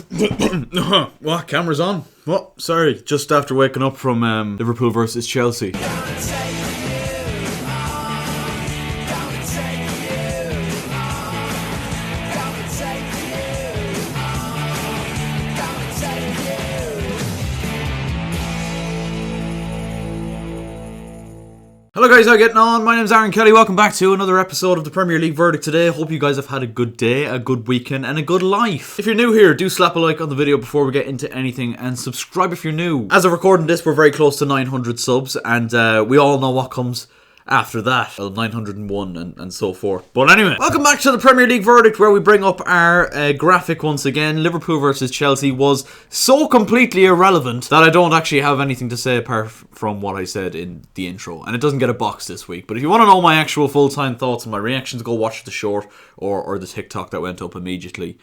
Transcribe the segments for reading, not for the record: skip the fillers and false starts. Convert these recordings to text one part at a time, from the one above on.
What? Camera's on? What? Sorry, just after waking up from Liverpool versus Chelsea. Hello guys, how are you getting on? My name's Aaron Kelly. Welcome back to another episode of the Premier League Verdict today. Hope you guys have had a good day, a good weekend, and a good life. If you're new here, do slap a like on the video before we get into anything, and subscribe if you're new. As of recording this, we're very close to 900 subs, and we all know what comes after that. Well, 901 and so forth. But anyway, welcome back to the Premier League Verdict, where we bring up our graphic once again. Liverpool versus Chelsea was so completely irrelevant that I don't actually have anything to say apart from what I said in the intro. And it doesn't get a box this week. But if you want to know my actual full-time thoughts and my reactions, go watch the short or the TikTok that went up immediately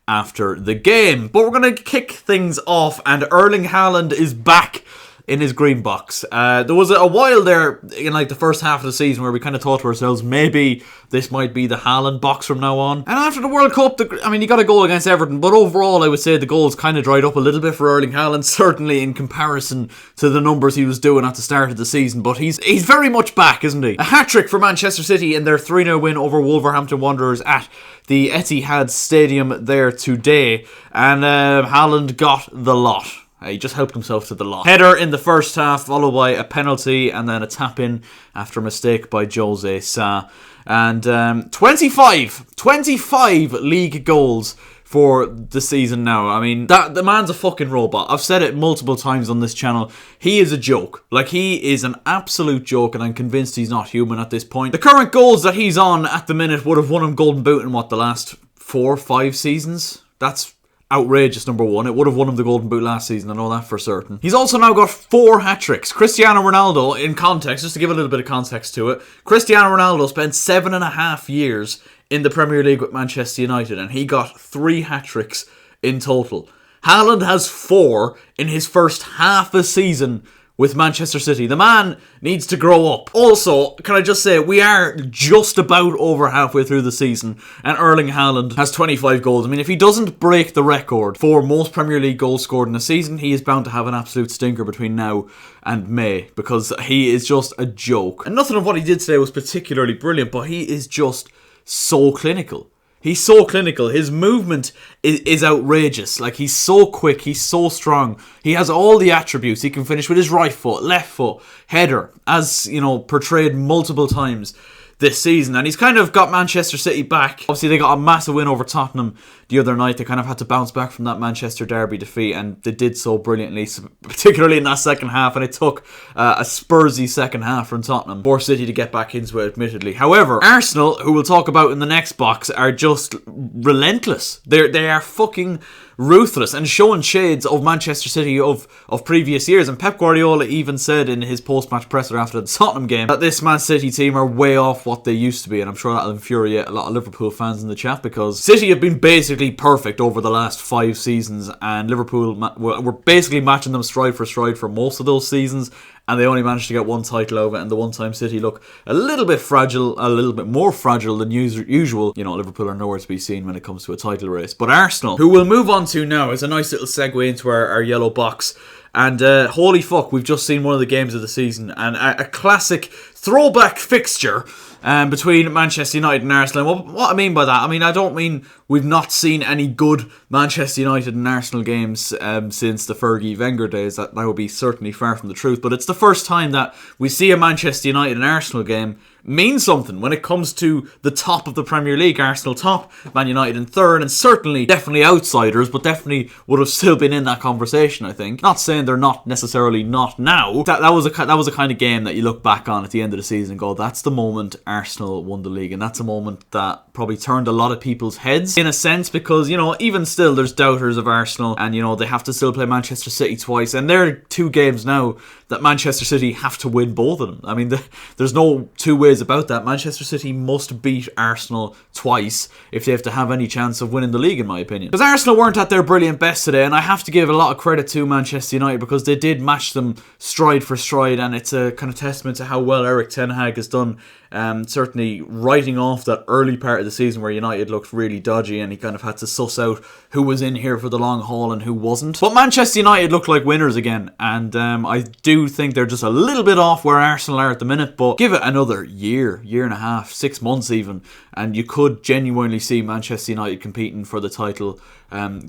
after the game. But we're going to kick things off, and Erling Haaland is back in his green box. There was a while there in like the first half of the season where we kind of thought to ourselves, maybe this might be the Haaland box from now on. And after the World Cup, he got a goal against Everton, but overall I would say the goals kind of dried up a little bit for Erling Haaland, certainly in comparison to the numbers he was doing at the start of the season. But he's very much back, isn't he? A hat-trick for Manchester City in their 3-0 win over Wolverhampton Wanderers at the Etihad Stadium there today. And Haaland got the lot. He just helped himself to the lot. Header in the first half, followed by a penalty and then a tap-in after a mistake by Jose Sa. And 25 league goals for the season now. I mean, the man's a fucking robot. I've said it multiple times on this channel. He is a joke. Like, he is an absolute joke, and I'm convinced he's not human at this point. The current goals that he's on at the minute would have won him Golden Boot in, the last 4 or 5 seasons? That's outrageous, number one. It would have won him the Golden Boot last season, I know that for certain. He's also now got 4 hat-tricks. Cristiano Ronaldo, in context, just to give a little bit of context to it, Cristiano Ronaldo spent 7.5 years in the Premier League with Manchester United, and he got 3 hat-tricks in total. Haaland has 4 in his first half a season with Manchester City. The man needs to grow up. Also, can I just say, we are just about over halfway through the season, and Erling Haaland has 25 goals. I mean, if he doesn't break the record for most Premier League goals scored in a season, he is bound to have an absolute stinker between now and May, because he is just a joke. And nothing of what he did today was particularly brilliant, but he is just so clinical. He's so clinical. His movement is outrageous. Like, he's so quick. He's so strong. He has all the attributes. He can finish with his right foot, left foot, header, as, portrayed multiple times this season. And he's kind of got Manchester City back. Obviously, they got a massive win over Tottenham the other night. They kind of had to bounce back from that Manchester derby defeat, and they did so brilliantly, particularly in that second half. And it took a Spursy second half from Tottenham for City to get back into it, admittedly. However, Arsenal, who we'll talk about in the next box, are just relentless. They are fucking ruthless and showing shades of Manchester City of previous years. And Pep Guardiola even said in his post-match presser after the Tottenham game that this Man City team are way off what they used to be, and I'm sure that'll infuriate a lot of Liverpool fans in the chat, because City have been basically perfect over the last 5 seasons, and Liverpool were basically matching them stride for stride for most of those seasons, and they only managed to get 1 title over it, and the one time City look a little bit fragile, a little bit more fragile than usual. Liverpool are nowhere to be seen when it comes to a title race. But Arsenal, who we'll move on to now, is a nice little segue into our yellow box. And holy fuck, we've just seen one of the games of the season, and a classic throwback fixture between Manchester United and Arsenal. And what I mean by that, I don't mean we've not seen any good Manchester United and Arsenal games since the Fergie Wenger days. That would be certainly far from the truth. But it's the first time that we see a Manchester United and Arsenal game mean something when it comes to the top of the Premier League. Arsenal top, Man United in third, and definitely outsiders, but definitely would have still been in that conversation, I think. Not saying they're not necessarily not now. That was a kind of game that you look back on at the end of the season and go, that's the moment Arsenal won the league, and that's a moment that probably turned a lot of people's heads in a sense, because even still there's doubters of Arsenal, and they have to still play Manchester City twice, and there are 2 games now that Manchester City have to win both of them. There's no two-way ways about that. Manchester City must beat Arsenal twice if they have to have any chance of winning the league, in my opinion. Because Arsenal weren't at their brilliant best today, and I have to give a lot of credit to Manchester United because they did match them stride for stride, and it's a kind of testament to how well Erik ten Hag has done. Certainly writing off that early part of the season where United looked really dodgy and he kind of had to suss out who was in here for the long haul and who wasn't. But Manchester United look like winners again, and I do think they're just a little bit off where Arsenal are at the minute, but give it another year and a half, 6 months even, and you could genuinely see Manchester United competing for the title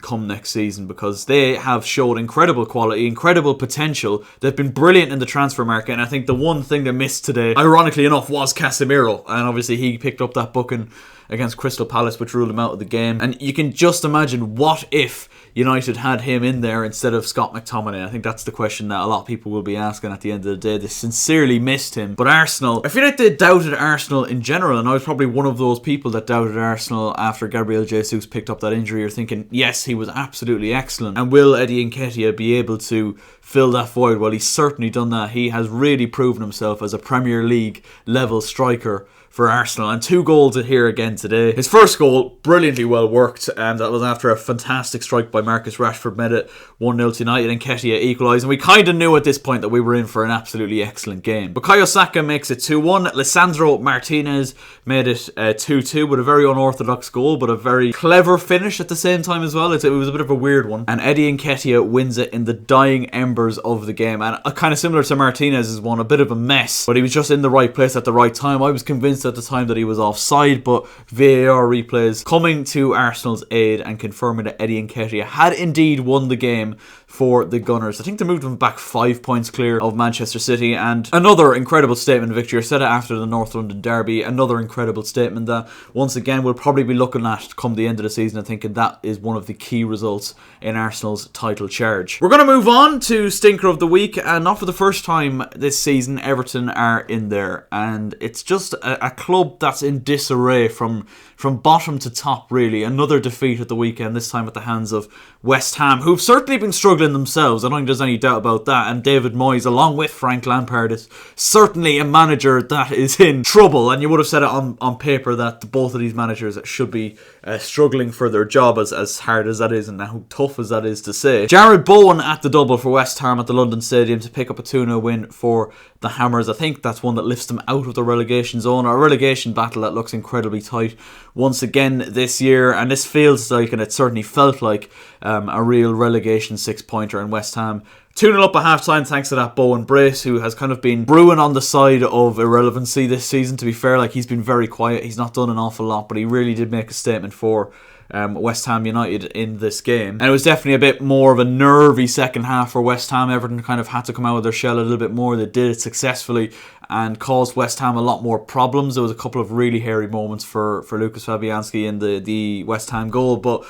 come next season, because they have showed incredible quality, incredible potential. They've been brilliant in the transfer market, and I think the one thing they missed today, ironically enough, was Casemiro, and obviously he picked up that booking against Crystal Palace, which ruled him out of the game. And you can just imagine, what if United had him in there instead of Scott McTominay? I think that's the question that a lot of people will be asking at the end of the day. They sincerely missed him. But Arsenal, I feel like they doubted Arsenal in general, and I was probably one of those people that doubted Arsenal after Gabriel Jesus picked up that injury. You're thinking, yes, he was absolutely excellent, and will Eddie Nketiah be able to fill that void? Well, he's certainly done that. He has really proven himself as a Premier League level striker for Arsenal, and 2 goals here again today. His first goal, brilliantly well worked, and that was after a fantastic strike by Marcus Rashford, made it 1-0 to United, and Nketiah equalised, and we kind of knew at this point that we were in for an absolutely excellent game. Bukayo Saka makes it 2-1, Lisandro Martinez made it 2-2 with a very unorthodox goal, but a very clever finish at the same time as well. It was a bit of a weird one, and Eddie Nketiah wins it in the dying embers of the game, and kind of similar to Martinez's one, a bit of a mess, but he was just in the right place at the right time. I was convinced at the time that he was offside, but VAR replays coming to Arsenal's aid and confirming that Eddie Nketiah had indeed won the game for the Gunners. I think they moved them back 5 points clear of Manchester City, and another incredible statement victory. I said it after the North London derby, another incredible statement that once again we'll probably be looking at come the end of the season and thinking that is one of the key results in Arsenal's title charge. We're going to move on to Stinker of the Week, and not for the first time this season Everton are in there, and it's just a club that's in disarray from bottom to top really. Another defeat at the weekend, this time at the hands of West Ham, who've certainly been struggling themselves. I don't think there's any doubt about that, and David Moyes along with Frank Lampard is certainly a manager that is in trouble, and you would have said it on paper that both of these managers should be struggling for their job, as hard as that is and how tough as that is to say. Jared Bowen at the double for West Ham at the London Stadium to pick up a 2-0 win for the Hammers. I think that's one that lifts them out of the relegation zone, a relegation battle that looks incredibly tight once again this year, and this feels like, and it certainly felt like, a real relegation 6-pointer in West Ham. 2-0 up at half-time thanks to that Bowen brace, who has kind of been brewing on the side of irrelevancy this season, to be fair. Like, he's been very quiet, he's not done an awful lot, but he really did make a statement for West Ham United in this game. And it was definitely a bit more of a nervy second half for West Ham. Everton kind of had to come out of their shell a little bit more. They did it successfully and caused West Ham a lot more problems. There was a couple of really hairy moments for Lucas Fabianski in the West Ham goal, but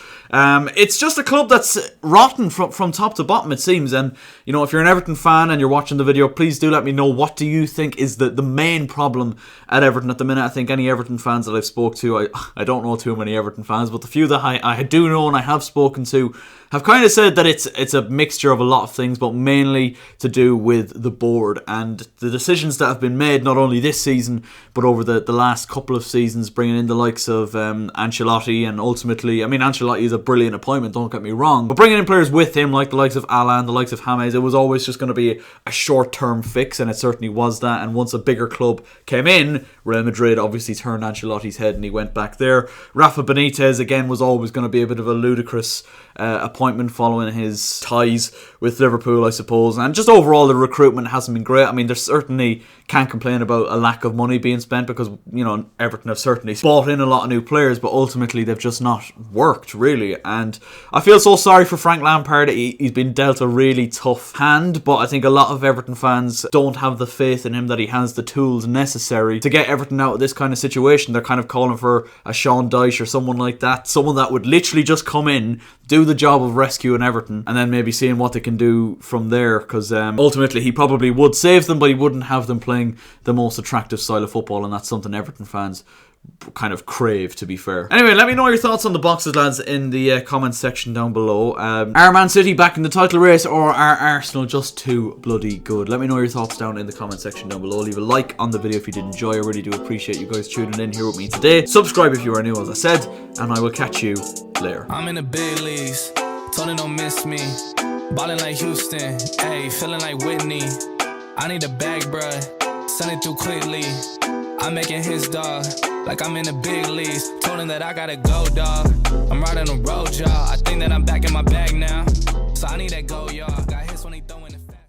it's just a club that's rotten from top to bottom, it seems. And you know, if you're an Everton fan and you're watching the video, please do let me know, what do you think is the main problem at Everton at the minute? I think any Everton fans that I've spoke to, I don't know too many Everton fans, but the few that I do know and I have spoken to have kind of said that it's a mixture of a lot of things, but mainly to do with the board and the decisions that have been made, not only this season but over the last couple of seasons, bringing in the likes of Ancelotti, and ultimately, I mean, Ancelotti is a brilliant appointment, don't get me wrong, but bringing in players with him like the likes of Alan, the likes of James, it was always just going to be a short-term fix, and it certainly was that. And once a bigger club came in, Real Madrid obviously turned Ancelotti's head and he went back there. Rafa Benitez again was always going to be a bit of a ludicrous appointment following his ties with Liverpool, I suppose. And just overall, the recruitment hasn't been great. I mean, there's certainly can't complain about a lack of money being spent, because, you know, Everton have certainly bought in a lot of new players, but ultimately they've just not worked really. And I feel so sorry for Frank Lampard. He's been dealt a really tough hand, but I think a lot of Everton fans don't have the faith in him that he has the tools necessary to get Everton out of this kind of situation. They're kind of calling for a Sean Dyche or someone like that, someone that would literally just come in, do the job of rescuing Everton, and then maybe seeing what they can do from there, because ultimately he probably would save them, but he wouldn't have them playing the most attractive style of football, and that's something Everton fans kind of crave, to be fair. Anyway, let me know your thoughts on the boxes, lads, in the comments section down below. Are Man City back in the title race, or are Arsenal just too bloody good? Let me know your thoughts down in the comment section down below. Leave a like on the video if you did enjoy. I really do appreciate you guys tuning in here with me today. Subscribe if you are new, as I said, and I will catch you later. I'm in the big leagues, told her don't miss me. Ballin' like Houston, ayy, feeling like Whitney. I need a bag, bruh, send it through quickly. I'm making his dog, like I'm in the big leagues. Told him that I gotta go, dog. I'm riding the road, y'all. I think that I'm back in my bag now, so I need that go, y'all. Got hits when he throwing.